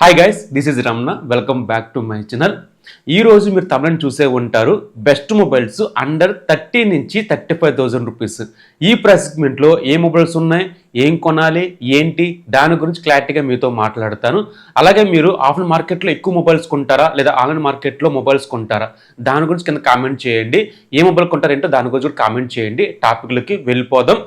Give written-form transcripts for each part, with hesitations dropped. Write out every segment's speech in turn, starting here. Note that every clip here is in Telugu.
Hi guys, this is Ramana. Welcome back to my channel. ఈ రోజు మీరు తమిళని చూసే ఉంటారు. బెస్ట్ మొబైల్స్ అండర్ 30 నుంచి 35,000 రూపీస్. ఈ ప్రైస్ సెగ్మెంట్లో ఏ మొబైల్స్ ఉన్నాయి, ఏం కొనాలి, ఏంటి, దాని గురించి క్లారిటీగా మీతో మాట్లాడతాను. అలాగే మీరు ఆఫ్లైన్ మార్కెట్లో ఎక్కువ మొబైల్స్ కొంటారా లేదా ఆన్లైన్ మార్కెట్లో మొబైల్స్ కొంటారా, దాని గురించి కింద కామెంట్ చేయండి. ఏ మొబైల్ కొంటారేంటో దాని గురించి కూడా కామెంట్ చేయండి. టాపిక్లోకి వెళ్ళిపోదాం.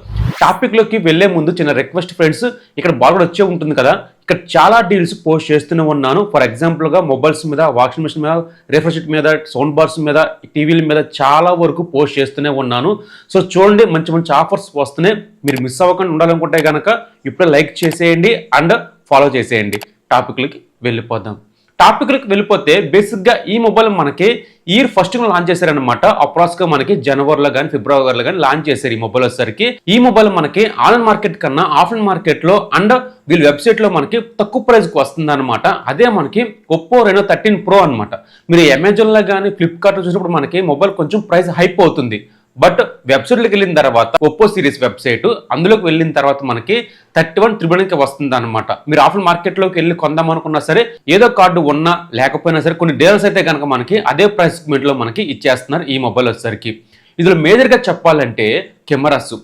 టాపిక్లోకి వెళ్లే ముందు చిన్న రిక్వెస్ట్ ఫ్రెండ్స్, ఇక్కడ బాగా వచ్చే ఉంటుంది కదా, ఇక్కడ చాలా డీల్స్ పోస్ట్ చేస్తూనే ఉన్నాను. ఫర్ ఎగ్జాంపుల్గా మొబైల్స్ మీద, వాషింగ్ మిషన్ మీద, రిఫ్రెషర్ మీద, సౌండ్ బార్స్ మీద, టీవీల మీద చాలా వరకు పోస్ట్ చేస్తూనే ఉన్నాను. సో చూడండి, మంచి మంచి ఆఫర్స్ వస్తున్నాయి. మీరు మిస్ అవ్వకుండా ఉండాలనుకుంటే కనుక ఇప్పుడే లైక్ చేసేయండి అండ్ ఫాలో చేసేయండి. టాపిక్లకి వెళ్ళిపోదాం. టాపిక్లకు వెళ్ళిపోతే బేసిక్గా ఈ మొబైల్ మనకి ఇయర్ ఫస్ట్ లాంచ్ చేశారనమాట. అప్రాక్స్గా మనకి జనవరిలో కానీ ఫిబ్రవరిలో కానీ లాంచ్ చేశారు ఈ మొబైల్ వచ్చేసరికి. ఈ మొబైల్ మనకి ఆన్లైన్ మార్కెట్ కన్నా ఆఫ్లైన్ మార్కెట్లో అండ్ వీళ్ళ వెబ్సైట్లో మనకి తక్కువ ప్రైస్కి వస్తుంది అనమాట. అదే మనకి ఒప్పో రెనో 13 Pro అనమాట. మీరు అమెజాన్లో కానీ ఫ్లిప్కార్ట్లో చూసినప్పుడు మనకి మొబైల్ కొంచెం ప్రైస్ హైప్ అవుతుంది. బట్ వెబ్సైట్లోకి వెళ్ళిన తర్వాత ఒప్పో సిరీస్ వెబ్సైట్ అందులోకి వెళ్ళిన తర్వాత మనకి 31,999కి వస్తుంది అనమాట. మీరు ఆఫ్లైన్ మార్కెట్లోకి వెళ్ళి కొందాం అనుకున్నా సరే, ఏదో కార్డు ఉన్నా లేకపోయినా సరే కొన్ని డీలర్స్ అయితే కనుక మనకి అదే ప్రైస్ సెగ్మెంట్లో మనకి ఇచ్చేస్తున్నారు ఈ మొబైల్ వచ్చేసరికి. ఇందులో మేజర్గా చెప్పాలంటే కెమెరాస్.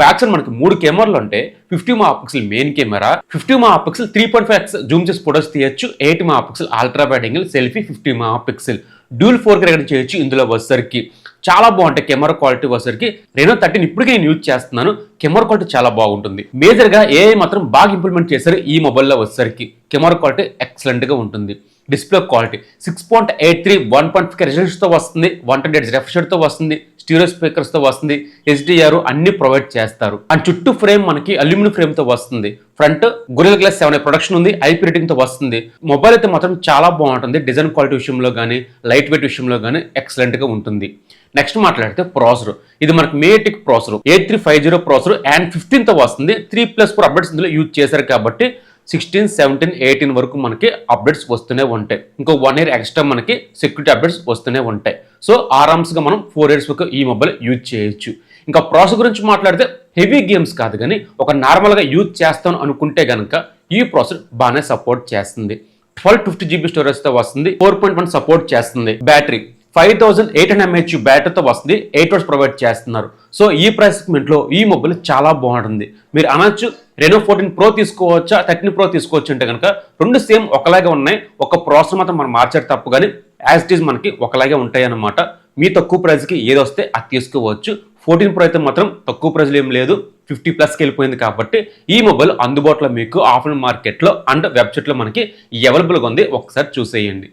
బ్యాక్ సైడ్ మనకి 3 కెమెరాలు ఉంటాయి. 50 megapixel main camera, 50 megapixel 3.5x Zoom చేసి ఫోటోస్ తీయచ్చు, 8 megapixel ultra wide angle selfie, 50 megapixel dual 4K record చేయొచ్చు. ఇందులో వచ్చేసరికి చాలా బాగుంటాయి కెమెరా క్వాలిటీ. వచ్చేసరికి రెనో 13 ఇప్పటికే నేను యూజ్ చేస్తున్నాను. కెమెరా క్వాలిటీ చాలా బాగుంటుంది. మేజర్గా ఏఐ మాత్రం బాగా ఇంప్లిమెంట్ చేశారు ఈ మొబైల్లో. వచ్చేసరికి కెమెరా క్వాలిటీ ఎక్సలెంట్గా ఉంటుంది. డిస్ప్లే క్వాలిటీ 6.83 1.5K రెజల్యూషన్తో వస్తుంది, 120Hz రిఫ్రెషర్తో వస్తుంది, స్టీరియో స్పీకర్స్తో వస్తుంది, HDR అన్ని ప్రొవైడ్ చేస్తారు. అండ్ చుట్టూ ఫ్రేమ్ మనకి అల్యూమినియం ఫ్రేమ్తో వస్తుంది. ఫ్రంట్ గొరిల్లా గ్లాస్ 7 ప్రొడక్షన్ ఉంది, ఐపీ రేటింగ్తో వస్తుంది. మొబైల్ అయితే మాత్రం చాలా బాగుంటుంది. డిజైన్ క్వాలిటీ విషయంలో కానీ, లైట్ వెయిట్ విషయంలో కానీ ఎక్సలెంట్గా ఉంటుంది. నెక్స్ట్ మాట్లాడితే ప్రాసెసర్. ఇది మనకి మేటిక్ ప్రాసెసర్, 8350 ప్రాసెసర్ అండ్ 15తో వస్తుంది. 3+4 అప్డేట్స్ ఇందులో యూజ్ చేశారు కాబట్టి 16, 17, 18 వరకు మనకి అప్డేట్స్ వస్తూనే ఉంటాయి. ఇంకో 1 year ఎక్స్ట్రా మనకి సెక్యూరిటీ అప్డేట్స్ వస్తూనే ఉంటాయి. సో ఆరామ్స్గా మనం 4 years వరకు ఈ మొబైల్ యూజ్ చేయొచ్చు. ఇంకా ప్రాసెసర్ గురించి మాట్లాడితే హెవీ గేమ్స్ కాదు కానీ ఒక నార్మల్గా యూజ్ చేస్తాను అనుకుంటే కనుక ఈ ప్రాసెసర్ బాగానే సపోర్ట్ చేస్తుంది. 1250GB స్టోరేజ్తో వస్తుంది, 4.1 సపోర్ట్ చేస్తుంది. బ్యాటరీ 5800 mAh బ్యాటరీతో వస్తుంది, 8 hours ప్రొవైడ్ చేస్తున్నారు. సో ఈ ప్రైస్ సెగ్మెంట్లో ఈ మొబైల్ చాలా బాగుంటుంది. మీరు అనొచ్చు రెనో 14 Pro తీసుకోవచ్చా, 13 Pro తీసుకోవచ్చు అంటే కనుక రెండు సేమ్ ఒకలాగే ఉన్నాయి. ఒక ప్రాసెసర్ మాత్రం మనం మార్చారు తప్పు, కానీ యాజ్ ఇట్ ఈజ్ మనకి ఒకలాగే ఉంటాయి అన్నమాట. మీ తక్కువ ప్రైస్కి ఏది వస్తే అది తీసుకోవచ్చు. 14 Pro అయితే మాత్రం తక్కువ ప్రైస్లో ఏం లేదు, 50+కి వెళ్ళిపోయింది కాబట్టి ఈ మొబైల్ అందుబాటులో మీకు ఆఫ్లైన్ మార్కెట్లో అండ్ వెబ్సైట్లో మనకి అవైలబుల్గా ఉంది. ఒకసారి చూసేయండి.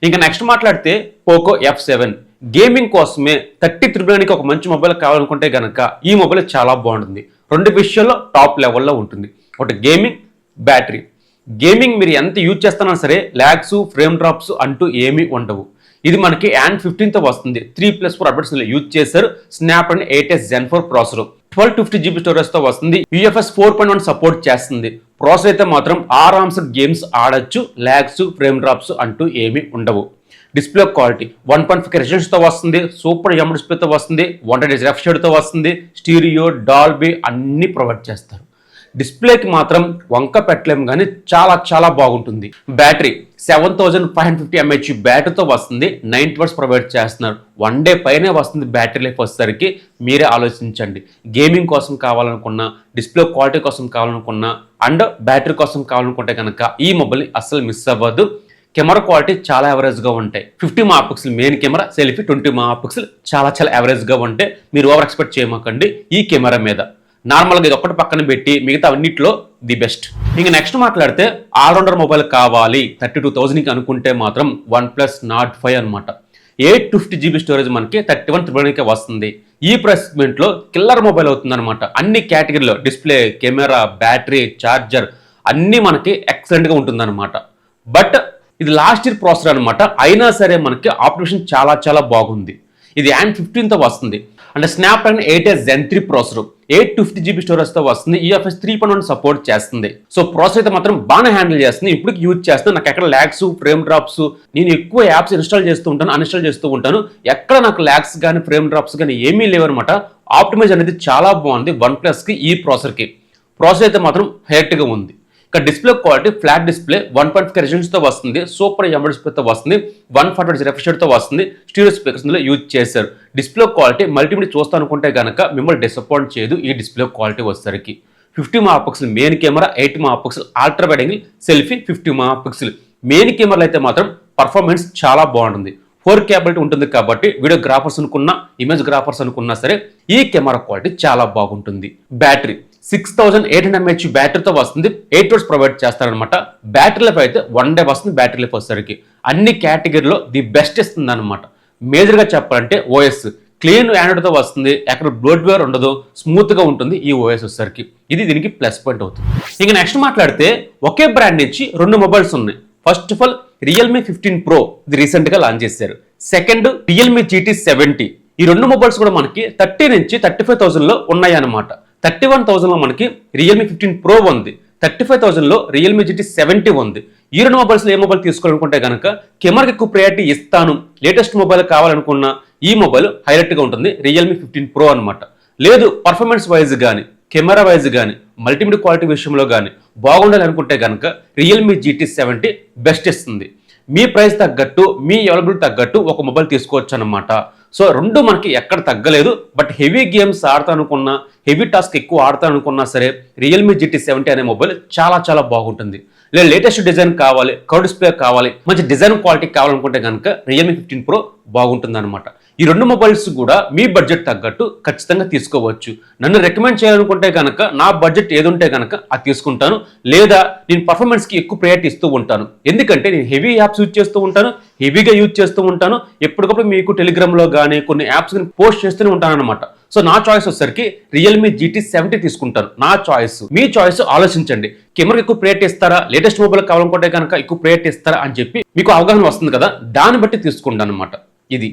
ఇంకా నెక్స్ట్ మాట్లాడితే పోకో F7. గేమింగ్ కోసమే 30,999కి ఒక మంచి మొబైల్ కావాలనుకుంటే కనుక ఈ మొబైల్ చాలా బాగుంటుంది. రెండు విషయాల్లో టాప్ లెవెల్లో ఉంటుంది. ఒకటి గేమింగ్, బ్యాటరీ. గేమింగ్ మీరు ఎంత యూజ్ చేస్తున్నా సరే ల్యాగ్స్, ఫ్రేమ్ డ్రాప్స్ అంటూ ఏమీ ఉండవు. ఇది మనకి అండ్ 15తో వస్తుంది. 3+4 అప్డేట్స్ యూజ్ చేశారు. Snapdragon 8s Gen 4 processor, 1250GB స్టోరేజ్తో వస్తుంది. UFS 4.1 సపోర్ట్ చేస్తుంది. ప్రాసెసర్ అయితే మాత్రం ఆరామ్స్ గేమ్స్ ఆడొచ్చు. ల్యాగ్స్, ఫ్రేమ్ డ్రాప్స్ అంటూ ఏమీ ఉండవు. డిస్ప్లే క్వాలిటీ 1.5K రెజల్యూషన్తో వస్తుంది, సూపర్ AMOLED డిస్ప్లేతో వస్తుంది, 120Hz రిఫ్రెషర్తో వస్తుంది, స్టీరియో, డాల్బీ అన్ని ప్రొవైడ్ చేస్తారు. డిస్ప్లేకి మాత్రం వంక పెట్టలేము కానీ చాలా చాలా బాగుంటుంది. బ్యాటరీ 7550 mAh బ్యాటరీతో వస్తుంది, 90 hours ప్రొవైడ్ చేస్తున్నారు. 1 day పైనే వస్తుంది బ్యాటరీ లైఫ్ వచ్చేసరికి. మీరే ఆలోచించండి. గేమింగ్ కోసం కావాలనుకున్నా, డిస్ప్లే క్వాలిటీ కోసం కావాలనుకున్నా అండ్ బ్యాటరీ కోసం కావాలనుకుంటే కనుక ఈ మొబైల్ అస్సలు మిస్ అవ్వద్దు. కెమెరా క్వాలిటీ చాలా యావరేజ్గా ఉంటాయి. 50 megapixel main camera, selfie 20 megapixel చాలా చాలా యావరేజ్గా ఉంటాయి. మీరు ఓవర్ ఎక్స్పెక్ట్ చేయమాకండి ఈ కెమెరా మీద. నార్మల్గా ఇది ఒక్కటి పక్కన పెట్టి మిగతా అన్నింటిలో ది బెస్ట్. ఇంకా నెక్స్ట్ మాట్లాడితే ఆల్రౌండర్ మొబైల్ కావాలి 32,000కి అనుకుంటే మాత్రం OnePlus Nord 5 అనమాట. 850GB స్టోరేజ్ మనకి 31,999కి వస్తుంది. ఈ ప్రైస్ సెగ్మెంట్లో కిల్లర్ మొబైల్ అవుతుంది అనమాట. అన్ని కేటగిరీలో డిస్ప్లే, కెమెరా, బ్యాటరీ, ఛార్జర్ అన్నీ మనకి ఎక్సలెంట్గా ఉంటుందన్నమాట. బట్ ఇది లాస్ట్ ఇయర్ ప్రాసెసర్ అనమాట. అయినా సరే మనకి ఆపరేషన్ చాలా చాలా బాగుంది. ఇది అండ్ 15తో వస్తుంది. అంటే Snapdragon 8s Gen 3 processor, 850GB స్టోరేజ్తో వస్తుంది. UFS 3.1 సపోర్ట్ చేస్తుంది. సో ప్రాసెసర్ అయితే మాత్రం బాగానే హ్యాండిల్ చేస్తుంది. ఇప్పుడు యూజ్ చేస్తే నాకు ఎక్కడ ల్యాగ్స్, ఫ్రేమ్ డ్రాప్స్, నేను ఎక్కువ యాప్స్ ఇన్స్టాల్ చేస్తూ ఉంటాను, అన్ఇన్స్టాల్ చేస్తూ ఉంటాను. ఎక్కడ నాకు ల్యాగ్స్ కానీ ఫ్రేమ్ డ్రాప్స్ కానీ ఏమీ లేవన్నమాట. ఆప్టిమైజ్ అనేది చాలా బాగుంది OnePlusకి ఈ ప్రాసెసర్కి. ప్రాసెసర్ అయితే మాత్రం హైట్గా ఉంది. ఇక display quality flat display 1.5 resolution తో వస్తుంది, సూపర్ ఎమోడ్ డిస్ప్లేతో వస్తుంది, 140 రిఫ్రెష్ తో వస్తుంది, స్టీరియో స్పీకర్స్ ఇందులో యూజ్ చేశారు. డిస్ప్లే క్వాలిటీ మల్టీమీడియా చూస్తా అనుకుంటే కనుక మిమ్మల్ని డిసప్పాయింట్ చేయదు ఈ డిస్ప్లే క్వాలిటీ వచ్చేసరికి. 50 megapixel main camera, 8 megapixel ultra wide angle selfie, 50 megapixel. Main కెమెరాలో అయితే మాత్రం పర్ఫార్మెన్స్ చాలా బాగుంటుంది. 4K కేబిలిటీ ఉంటుంది కాబట్టి వీడియోగ్రాఫర్స్ అనుకున్నా, ఇమేజ్ గ్రాఫర్స్ అనుకున్నా సరే ఈ కెమెరా క్వాలిటీ చాలా బాగుంటుంది. బ్యాటరీ 6800 mAh బ్యాటరీతో వస్తుంది, 8 అవర్స్ ప్రొవైడ్ చేస్తారనమాట. బ్యాటరీ లైఫ్ అయితే 1 డే వస్తుంది. బ్యాటరీ లైఫ్ వచ్చేసరికి అన్ని కేటగిరీలో ది బెస్ట్ ఇస్తుంది అనమాట. మేజర్గా చెప్పాలంటే ఓఎస్ క్లీన్ ఆండ్రాయిడ్తో వస్తుంది, ఎక్కడ బ్లోట్వేర్ ఉండదు, స్మూత్గా ఉంటుంది ఈ ఓఎస్ వచ్చేసరికి. ఇది దీనికి ప్లస్ పాయింట్ అవుతుంది. ఇక నెక్స్ట్ మాట్లాడితే ఒకే బ్రాండ్ నుంచి 2 మొబైల్స్ ఉన్నాయి. First of all Realme 15 Pro ఇది రీసెంట్గా లాంచ్ చేశారు. Second Realme GT 70. ఈ 2 మొబైల్స్ కూడా మనకి 30 నుంచి 35,000లో ఉన్నాయి అన్నమాట. 31,000లో మనకి రియల్మీ 15 Pro ఉంది, 35,000లో రియల్మీ GT 70 ఉంది. ఈ 2 మొబైల్స్లో ఏ మొబైల్ తీసుకోవాలనుకుంటే కనుక కెమెరాకి ఎక్కువ ప్రయారిటీ ఇస్తాను, లేటెస్ట్ మొబైల్ కావాలనుకున్నా ఈ మొబైల్ హైలైట్గా ఉంటుంది రియల్మీ 15 Pro అనమాట. లేదు పర్ఫార్మెన్స్ వైజ్ కానీ, కెమెరా వైజ్ కానీ, మల్టీమీడియా క్వాలిటీ విషయంలో కానీ బాగుండాలి అనుకుంటే కనుక రియల్మీ GT 70 బెస్ట్ ఇస్తుంది. మీ ప్రైస్ తగ్గట్టు, మీ అవైలబిలిటీ తగ్గట్టు ఒక మొబైల్ తీసుకోవచ్చు అనమాట. సో 2 మనకి ఎక్కడ తగ్గలేదు. బట్ హెవీ గేమ్స్ ఆడతా అనుకున్నా, హెవీ టాస్క్ ఎక్కువ ఆడతా అనుకున్నా సరే రియల్మీ GT 70 అనే మొబైల్ చాలా చాలా బాగుంటుంది. లేదా లేటెస్ట్ డిజైన్ కావాలి, కర్వ్ డిస్ప్లే కావాలి, మంచి డిజైన్ క్వాలిటీ కావాలనుకుంటే కనుక రియల్మీ 15 Pro బాగుంటుంది అనమాట. ఈ 2 మొబైల్స్ కూడా మీ బడ్జెట్ తగ్గట్టు ఖచ్చితంగా తీసుకోవచ్చు. నన్ను రికమెండ్ చేయాలనుకుంటే కనుక నా బడ్జెట్ ఏది ఉంటే కనుక అది తీసుకుంటాను, లేదా నేను పర్ఫార్మెన్స్కి ఎక్కువ ప్రయారిటీ ఇస్తూ ఉంటాను. ఎందుకంటే నేను హెవీ యాప్స్ యూజ్ చేస్తూ ఉంటాను, హెవీగా యూజ్ చేస్తూ ఉంటాను. ఎప్పటికప్పుడు మీకు టెలిగ్రామ్లో కానీ కొన్ని యాప్స్ కానీ పోస్ట్ చేస్తూనే ఉంటాను అనమాట. సో నా చాయిస్ వచ్చేసరికి రియల్మీ GT 70 తీసుకుంటాను. నా చాయిస్. మీ చాయిస్ ఆలోచించండి. కెమెరాకి ఎక్కువ ప్రయారిటీ ఇస్తారా, లేటెస్ట్ మొబైల్ కావాలనుకుంటే కనుక ఎక్కువ ప్రయారిటీ ఇస్తారా అని చెప్పి మీకు అవగాహన వస్తుంది కదా, దాన్ని బట్టి తీసుకుంటాను అనమాట. ఇది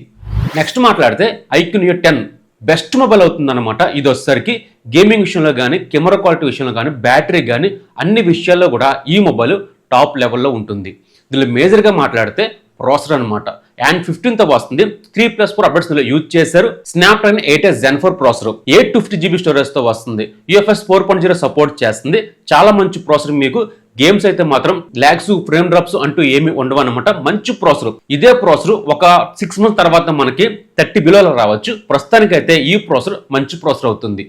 నెక్స్ట్ మాట్లాడితే iQOO Neo 10 బెస్ట్ మొబైల్ అవుతుంది అనమాట. ఇది వచ్చేసరికి గేమింగ్ విషయంలో కానీ, కెమెరా క్వాలిటీ విషయంలో కానీ, బ్యాటరీ కానీ అన్ని విషయాల్లో కూడా ఈ మొబైల్ టాప్ లెవెల్లో ఉంటుంది. దీనిలో మేజర్గా మాట్లాడితే ప్రాసెసర్ అనమాట. అండ్ 15తో వస్తుంది, 3+4 అప్డేట్స్ యూజ్ చేశారు. స్నాప్డ్రాగన్ 8 Gen 4 ప్రాసెసర్, 850 GB స్టోరేజ్తో వస్తుంది. UFS 4.0 సపోర్ట్ చేస్తుంది. చాలా మంచి ప్రాసెసర్. మీకు గేమ్స్ అయితే మాత్రం లాగ్స్, ఫ్రేమ్ డ్రాప్స్ అంటూ ఏమి ఉండవు అనమాట. మంచి ప్రాసెసర్. ఇదే ప్రాసెసర్ ఒక 6 months తర్వాత మనకి 30 బిలోలో రావచ్చు. ప్రస్తుతానికైతే ఈ ప్రాసెసర్ మంచి ప్రాసెసర్ అవుతుంది.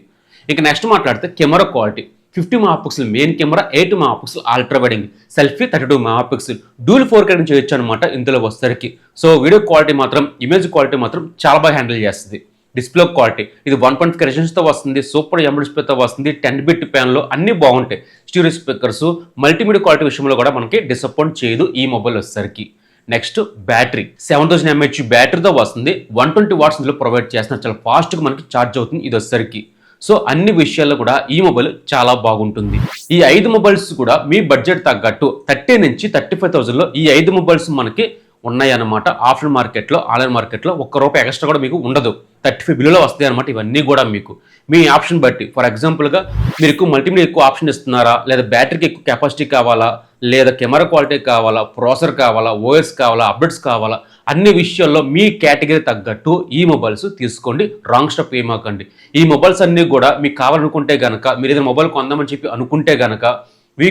ఇక నెక్స్ట్ మాట్లాడితే camera quality 50 megapixel main camera, 8 megapixel ultra wide angle selfie, 32 megapixel dual 4K చేయొచ్చు అనమాట ఇందులో వచ్చేసరికి. సో వీడియో క్వాలిటీ మాత్రం, ఇమేజ్ క్వాలిటీ మాత్రం చాలా బాగా హ్యాండిల్ చేస్తుంది. డిస్ప్లే క్వాలిటీ ఇది 1.5 రెజల్యూషన్తో వస్తుంది, సూపర్ ఎమోడ్ డిస్ప్లేతో వస్తుంది, 10-bit ప్యాన్లో అన్ని బాగుంటాయి. స్టీరియో స్పీకర్స్, మల్టీమీడియా క్వాలిటీ విషయంలో కూడా మనకి డిసప్పాయింట్ చేయదు ఈ మొబైల్ వచ్చేసరికి. నెక్స్ట్ బ్యాటరీ 7000 mAh బ్యాటరీతో వస్తుంది, 120 watts ఇందులో ప్రొవైడ్ చేస్తున్నారు. చాలా ఫాస్ట్గా మనకి ఛార్జ్ అవుతుంది ఇది వచ్చేసరికి. సో అన్ని విషయాల్లో కూడా ఈ మొబైల్ చాలా బాగుంటుంది. ఈ 5 మొబైల్స్ కూడా మీ బడ్జెట్ తగ్గట్టు 30 నుంచి 35,000లో ఈ 5 మొబైల్స్ మనకి ఉన్నాయన్నమాట. ఆఫ్లైన్ మార్కెట్లో, ఆన్లైన్ మార్కెట్లో ₹1 ఎక్స్ట్రా కూడా మీకు ఉండదు. 35 బిలోలో వస్తాయి అనమాట. ఇవన్నీ కూడా మీకు మీ ఆప్షన్ బట్టి. ఫర్ ఎగ్జాంపుల్గా మీరు ఎక్కువ మల్టీమీడియా ఎక్కువ ఆప్షన్ ఇస్తున్నారా, లేదా బ్యాటరీకి ఎక్కువ కెపాసిటీ కావాలా, లేదా కెమెరా క్వాలిటీ కావాలా, ప్రాసెసర్ కావాలా, ఓఎస్ కావాలా, అప్డేట్స్ కావాలా, అన్ని విషయాల్లో మీ కేటగిరీ తగ్గట్టు ఈ మొబైల్స్ తీసుకోండి. రాంగ్ స్టెప్ ఏమాకండి. ఈ మొబైల్స్ అన్నీ కూడా మీకు కావాలనుకుంటే కనుక, మీరు ఏదైనా మొబైల్ కొందామని చెప్పి అనుకుంటే కనుక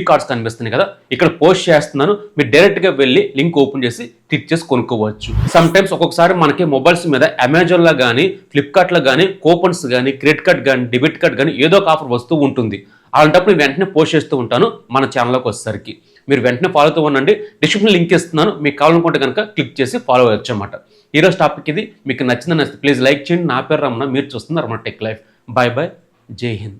కార్డ్స్ కనిపిస్తున్నాయి కదా, ఇక్కడ పోస్ట్ చేస్తున్నాను. మీరు డైరెక్ట్గా వెళ్ళి లింక్ ఓపెన్ చేసి క్లిక్ చేసి కొనుక్కోవచ్చు. సమ్ టైమ్స్ ఒక్కొక్కసారి మనకి మొబైల్స్ మీద అమెజాన్లో కానీ, ఫ్లిప్కార్ట్లో కానీ కూపన్స్ కానీ, క్రెడిట్ కార్డ్ కానీ, డెబిట్ కార్డ్ కానీ ఏదో ఒక ఆఫర్ వస్తూ ఉంటుంది. అలాంటప్పుడు నేను వెంటనే పోస్ట్ చేస్తూ ఉంటాను మన ఛానల్లోకి వచ్చేసరికి. మీరు వెంటనే ఫాలో అవుతూ ఉండండి. డిస్క్రిప్షన్ లింక్ ఇస్తున్నాను, మీకు కావాలనుకుంటే కనుక క్లిక్ చేసి ఫాలో అవ్వచ్చు అన్నమాట. ఈరోజు టాపిక్ ఇది. మీకు నచ్చితే ప్లీజ్ లైక్ చేయండి. నా పేరు రమణ, మీరు చూస్తున్నారు Ramana tech life. Bye bye, జై హింద్.